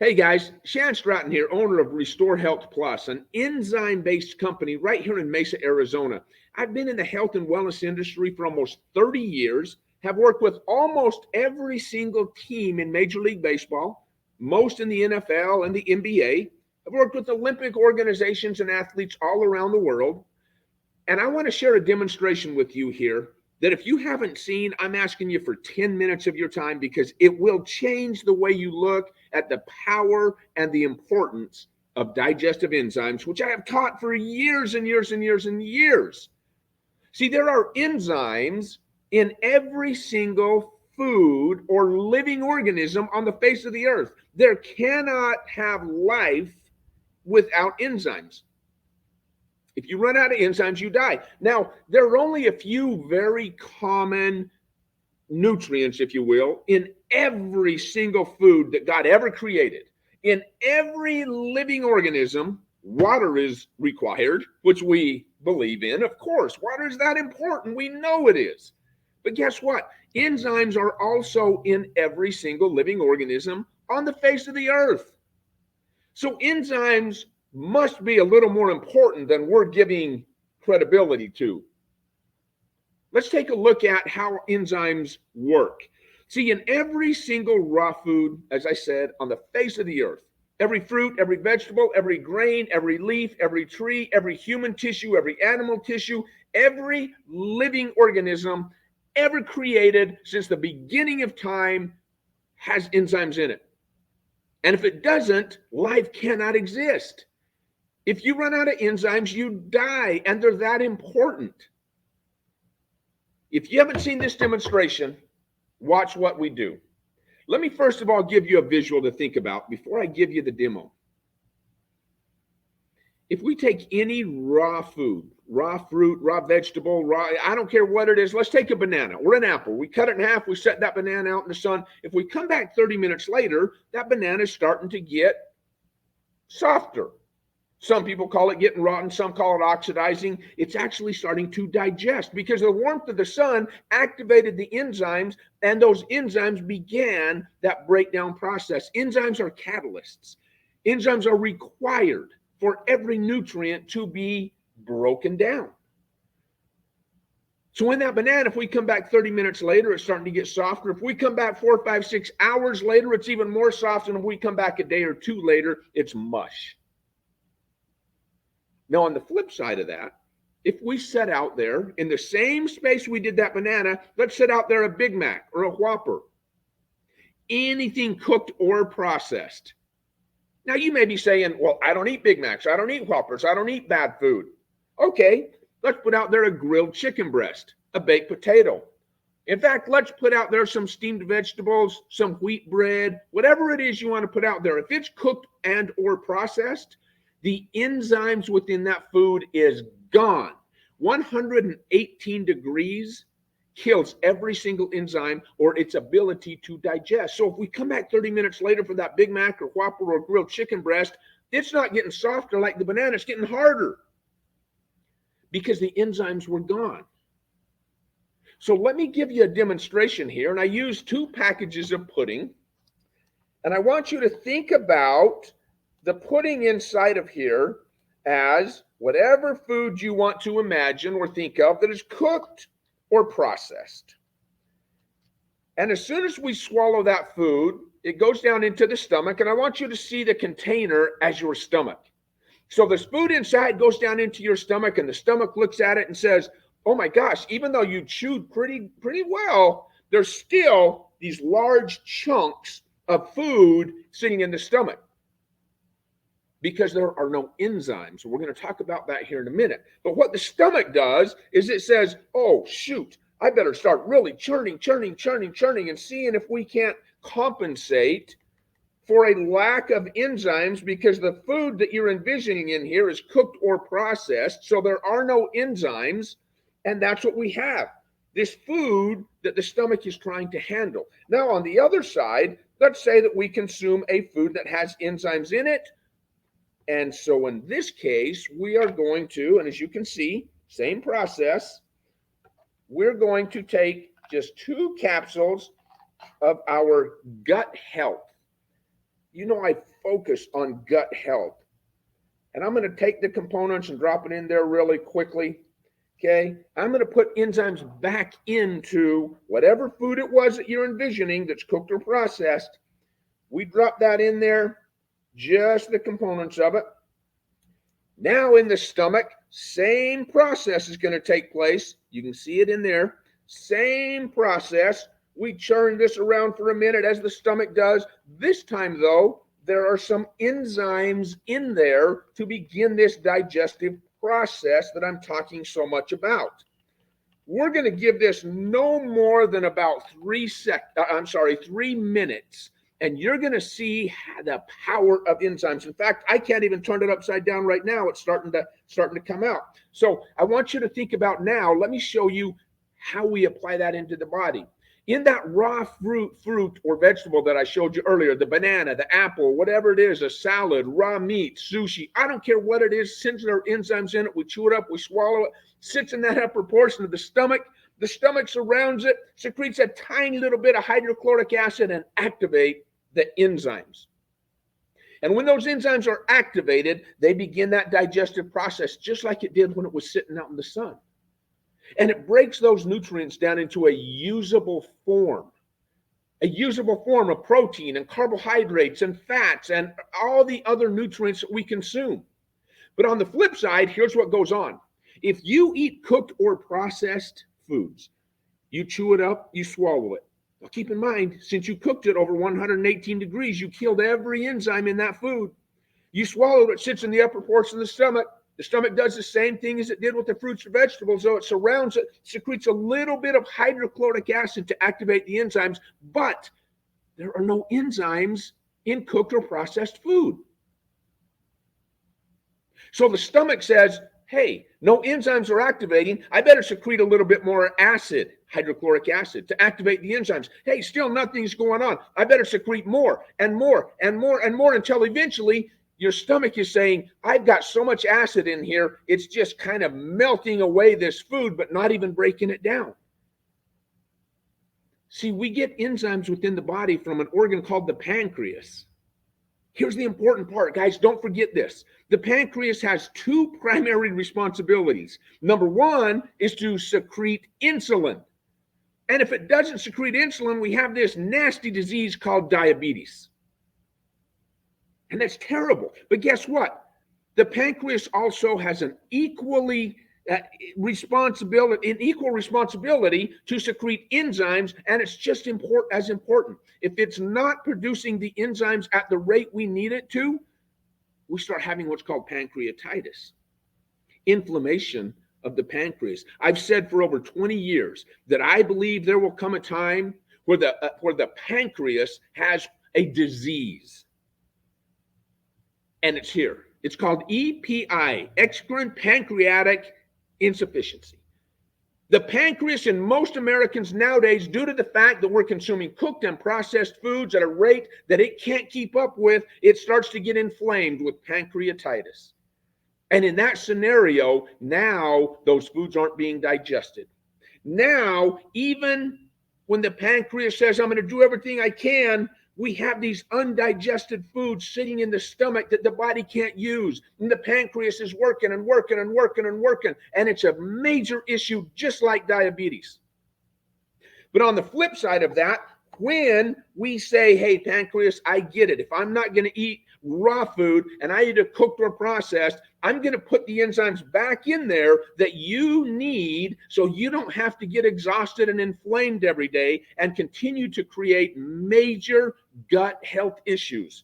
Hey guys, Shan Stratton here, owner of Restore Health Plus, an enzyme-based company right here in Mesa, Arizona. I've been in the health and wellness industry for almost 30 years, have worked with almost every single team in Major League Baseball, most in the NFL and the NBA. I've worked with Olympic organizations and athletes all around the world. And I want to share a demonstration with you here that if you haven't seen, I'm asking you for 10 minutes of your time because it will change the way you look at the power and the importance of digestive enzymes, which I have taught for years and years and years and years. See, there are enzymes in every single food or living organism on the face of the earth. There cannot have life without enzymes. If you run out of enzymes, you die. Now, there are only a few very common nutrients, if you will, in every single food that God ever created. In every living organism, water is required, which we believe in. Of course, water is that important. We know it is. But guess what? Enzymes are also in every single living organism on the face of the earth. So enzymes must be a little more important than we're giving credibility to. Let's take a look at how enzymes work. See, in every single raw food, as I said, on the face of the earth, every fruit, every vegetable, every grain, every leaf, every tree, every human tissue, every animal tissue, every living organism ever created since the beginning of time has enzymes in it. And if it doesn't, life cannot exist. If you run out of enzymes, you die, and they're that important. If you haven't seen this demonstration, watch what we do. Let me first of all give you a visual to think about before I give you the demo. If we take any raw food, raw fruit, raw vegetable, I don't care what it is. Let's take a banana or an apple. We cut it in half. We set that banana out in the sun. If we come back 30 minutes later, that banana is starting to get softer. Some people call it getting rotten. Some call it oxidizing. It's actually starting to digest because the warmth of the sun activated the enzymes, and those enzymes began that breakdown process. Enzymes are catalysts. Enzymes are required for every nutrient to be broken down. So in that banana, if we come back 30 minutes later, it's starting to get softer. If we come back 4, 5, 6 hours later, it's even more soft. And if we come back a day or two later, it's mush. Now, on the flip side of that, if we set out there in the same space we did that banana, let's set out there a Big Mac or a Whopper, anything cooked or processed. Now, you may be saying, well, I don't eat Big Macs. I don't eat Whoppers. I don't eat bad food. Okay, let's put out there a grilled chicken breast, a baked potato. In fact, let's put out there some steamed vegetables, some wheat bread, whatever it is you want to put out there. If it's cooked and or processed, the enzymes within that food is gone. 118 degrees kills every single enzyme or its ability to digest. So if we come back 30 minutes later for that Big Mac or Whopper or grilled chicken breast, it's not getting softer like the banana, it's getting harder because the enzymes were gone. So let me give you a demonstration here, and I use 2 packages of pudding, and I want you to think about the pudding inside of here as whatever food you want to imagine or think of that is cooked or processed. And as soon as we swallow that food, it goes down into the stomach, and I want you to see the container as your stomach. So this food inside goes down into your stomach, and the stomach looks at it and says, oh my gosh, even though you chewed pretty well, there's still these large chunks of food sitting in the stomach because there are no enzymes. We're going to talk about that here in a minute. But what the stomach does is it says, oh, shoot, I better start really churning and seeing if we can't compensate for a lack of enzymes because the food that you're envisioning in here is cooked or processed. So there are no enzymes. And that's what we have, this food that the stomach is trying to handle. Now, on the other side, let's say that we consume a food that has enzymes in it. And so in this case, we are going to, and as you can see, same process, we're going to take just 2 capsules of our gut health. you know I focus on gut health. And I'm going to take the components and drop it in there really quickly. Okay, I'm going to put enzymes back into whatever food it was that you're envisioning that's cooked or processed. We drop that in there, just the components of it. Now in the stomach, same process is going to take place. You can see it in there. Same process. We churn this around for a minute as the stomach does. This time, though, there are some enzymes in there to begin this digestive process that I'm talking so much about. We're going to give this no more than about 3 minutes, and you're going to see the power of enzymes. In fact, I can't even turn it upside down right now. It's starting to come out. So I want you to think about now. Let me show you how we apply that into the body. In that raw fruit or vegetable that I showed you earlier, the banana, the apple, whatever it is, a salad, raw meat, sushi, I don't care what it is, since there are enzymes in it, we chew it up, we swallow it, sits in that upper portion of the stomach surrounds it, secretes a tiny little bit of hydrochloric acid and activate the enzymes. And when those enzymes are activated, they begin that digestive process just like it did when it was sitting out in the sun. And it breaks those nutrients down into a usable form of protein and carbohydrates and fats and all the other nutrients that we consume. But on the flip side, here's what goes on. If you eat cooked or processed foods, you chew it up, you swallow it. Now keep in mind, since you cooked it over 118 degrees, you killed every enzyme in that food. You swallowed it, sits in the upper portion of the stomach. The stomach does the same thing as it did with the fruits or vegetables, though it surrounds it, secretes a little bit of hydrochloric acid to activate the enzymes, but there are no enzymes in cooked or processed food. So the stomach says, hey, no enzymes are activating. I better secrete a little bit more acid, hydrochloric acid, to activate the enzymes. Hey, still nothing's going on. I better secrete more and more and more and more until eventually your stomach is saying, I've got so much acid in here, it's just kind of melting away this food, but not even breaking it down. See, we get enzymes within the body from an organ called the pancreas. Here's the important part, guys. Don't forget this. The pancreas has 2 primary responsibilities. Number 1 is to secrete insulin. And if it doesn't secrete insulin, we have this nasty disease called diabetes. And that's terrible. But guess what? The pancreas also has an equal responsibility to secrete enzymes, and it's just as important. If it's not producing the enzymes at the rate we need it to, we start having what's called pancreatitis, inflammation of the pancreas. I've said for over 20 years that I believe there will come a time where the pancreas has a disease. And it's here. It's called EPI, exocrine pancreatic insufficiency. The pancreas in most Americans nowadays, due to the fact that we're consuming cooked and processed foods at a rate that it can't keep up with, it starts to get inflamed with pancreatitis. And in that scenario, now those foods aren't being digested. Now, even when the pancreas says, I'm going to do everything I can, we have these undigested foods sitting in the stomach that the body can't use. And the pancreas is working and working and working and working. And it's a major issue, just like diabetes. But on the flip side of that, when we say, hey, pancreas, I get it. If I'm not going to eat raw food and I eat it cooked or processed, I'm going to put the enzymes back in there that you need so you don't have to get exhausted and inflamed every day and continue to create major gut health issues.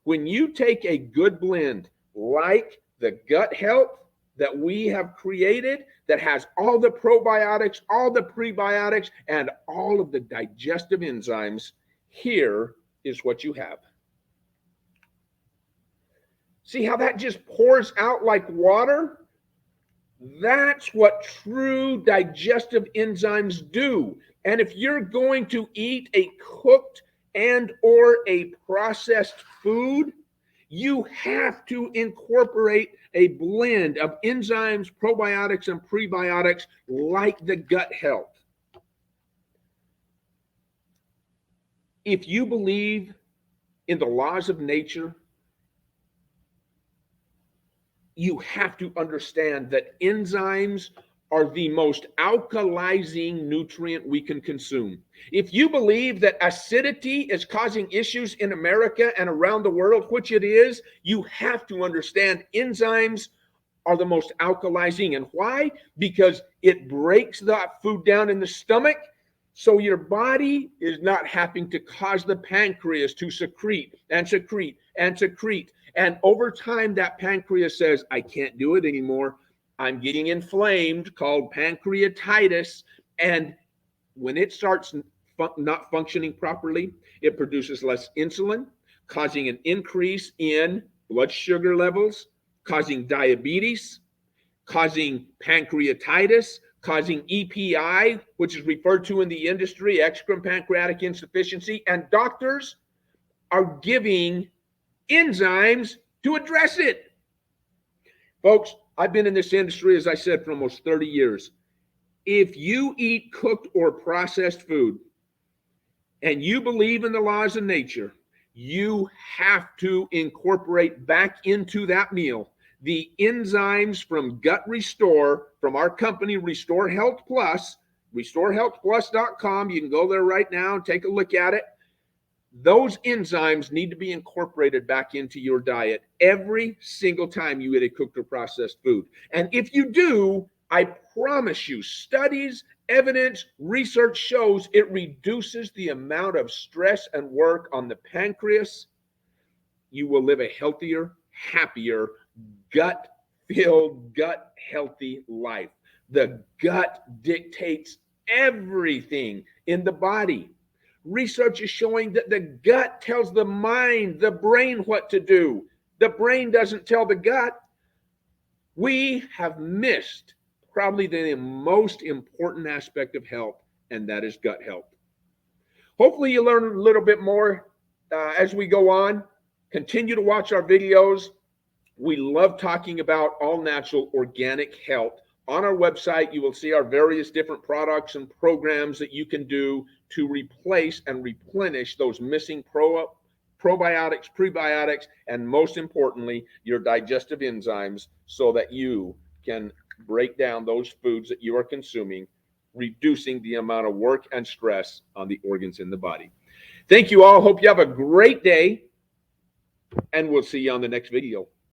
When you take a good blend like the gut health that we have created that has all the probiotics, all the prebiotics, and all of the digestive enzymes, here is what you have. See how that just pours out like water? That's what true digestive enzymes do. And if you're going to eat a cooked and or a processed food, you have to incorporate a blend of enzymes, probiotics, and prebiotics like the gut health. If you believe in the laws of nature, you have to understand that enzymes are the most alkalizing nutrient we can consume. If you believe that acidity is causing issues in America and around the world, which it is, you have to understand enzymes are the most alkalizing. And why? Because it breaks that food down in the stomach, so your body is not having to cause the pancreas to secrete and secrete and secrete. And over time, that pancreas says, I can't do it anymore. I'm getting inflamed, called pancreatitis. And when it starts not functioning properly, it produces less insulin, causing an increase in blood sugar levels, causing diabetes, causing pancreatitis, causing EPI, which is referred to in the industry, exocrine pancreatic insufficiency. And doctors are giving enzymes to address it. Folks, I've been in this industry, as I said, for almost 30 years. If you eat cooked or processed food and you believe in the laws of nature, you have to incorporate back into that meal the enzymes from Gut Restore, from our company, Restore Health Plus, restorehealthplus.com. You can go there right now and take a look at it. Those enzymes need to be incorporated back into your diet every single time you eat a cooked or processed food. And if you do, I promise you, studies, evidence, research shows it reduces the amount of stress and work on the pancreas. You will live a healthier, happier, gut-filled, gut-healthy life. The gut dictates everything in the body. Research is showing that the gut tells the mind, the brain, what to do. The brain doesn't tell the gut. We have missed probably the most important aspect of health, and that is gut health. Hopefully you learn a little bit more as we go on. Continue to watch our videos. We love talking about all natural organic health. On our website, you will see our various different products and programs that you can do to replace and replenish those missing probiotics, prebiotics, and most importantly, your digestive enzymes, so that you can break down those foods that you are consuming, reducing the amount of work and stress on the organs in the body. Thank you all. Hope you have a great day, and we'll see you on the next video.